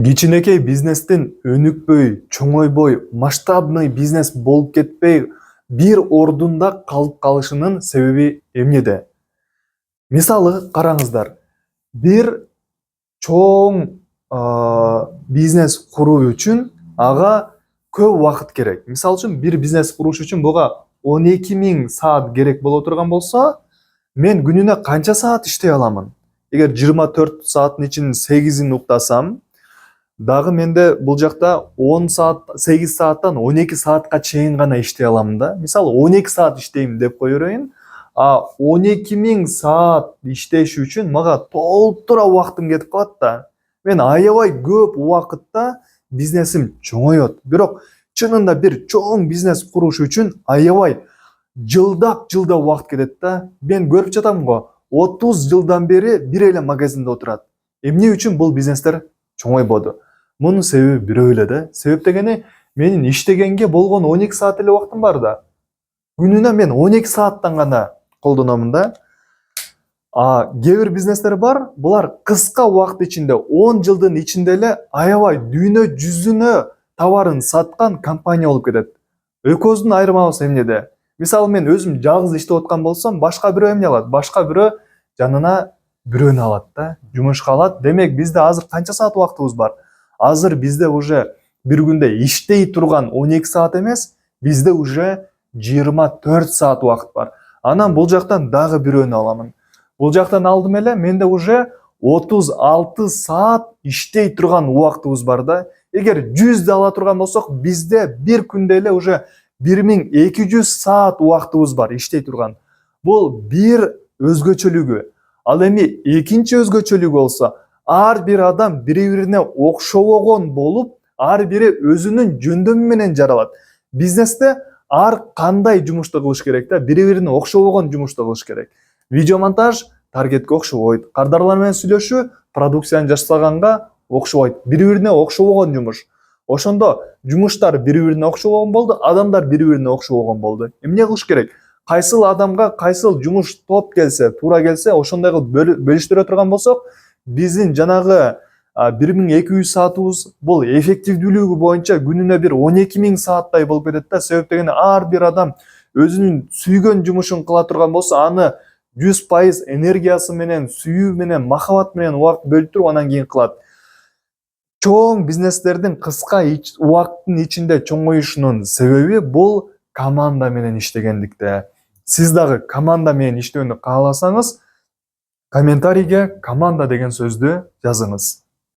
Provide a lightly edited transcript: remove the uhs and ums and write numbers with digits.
Кичинекей бизнестин өнүкпөй, чоңойбой, масштабный бизнес болуп кетпей, бир ордунда калып калышынын себеби эмнеде? Мисалы караңыздар, бир чоң бизнес куруу үчүн ага көп убакыт керек. Мисалы үчүн бир бизнес куруш үчүн буга 12.000 саат керек боло турган болсо, мен күнүнө канча саат иштей аламын? Эгер 24 сааттын ичинин 8-ин уктасам, дагы менде бул жакта 10 саат, 8 сааттан 12 саатка чейин гана иштей аламын да. Мисалы 12 саат иштейм деп кое берейин. 12.000 саат иштеш үчүн мага толтура убактым кетип калат да. Мен аябай көп убакытта бизнесим чоңоет. Бирок чынында бир чоң бизнес куруш үчүн аябай жылдап убакыт кетет да. Мен көрүп жатам го, 30 жылдан бери бир эле магазинде отурат. Эмне үчүн бул бизнестер чоңойбоду? Мунун себеби бирөө эле да. Себеп дегени менин иштегенге болгон 12 саат эле убактым бар да. Күнүнө мен 12 сааттан гана колдономун да. Кээ бир бизнестер бар, булар кыска убакыт ичинде, 10 жылдын ичинде эле аябай дүйнө жүзүнө товарын саткан компания болуп кетет. Экөөбүздүн айырмабыз эмнеде? Мисалы мен өзүм жалгыз иштеп аткан болсом, башка бирөө эмне алат? Башка бирөө жанына бирөөнү алат да, жумушка алат. Демек бизде азыр канча саат убактыбыз бар? Азыр бизде уже бир күндө иштей турган 12 саат эмес, бизде уже 24 саат убакыт бар. Анан бул жактан дагы бирөөнү аламын. Бул жактан алдым эле, менде уже 36 саат иштей турган убактыбыз бар да. Эгер 100 ала турган болсок, бизде бир күндө эле уже 1200 саат убактыбыз бар иштей турган. Бул бир өзгөчөлүгү. Ал эми экинчи өзгөчөлүгү болсо, ар бир адам бири-бирине окшобогон болуп, ар бири өзүнүн жөндөмү менен жаралат. Бизнесте ар кандай жумушту кылыш керек да, бири-бирине окшобогон жумушту кылыш керек. Видеомонтаж таргетке окшобойт. Кардарлар менен сүйлөшүү продукцияны жасаганга окшобойт. Бири-бирине окшобогон жумуш. Ошондо жумуштар бири-бирине окшобогон болду, адамдар бири-бирине окшобогон болду. Эмне кылыш керек? Кайсыл адамга кайсыл жумуш топ келсе, туура келсе, ошондой кылып бөлүштүрө турган болсок, биздин жанагы 1200 саатыбыз бул эффективдүүлүгү боюнча күнүнө бир 12.000 сааттай болуп кетет да. Себеп дегени ар бир адам өзүнүн сүйгөн жумушун кыла турган болсо, аны 100% энергиясы менен, сүйүү менен, махабат менен убакыт бөлүп туруп анан кийин кылат. Чоң бизнестердин кыска убакыттын ичинде чоңоюшунун себеби бул команда менен иштегендикте. Сиз дагы команда менен иштөөнү кааласаңыз, комментарийге команда деген сөздү жазыңыз.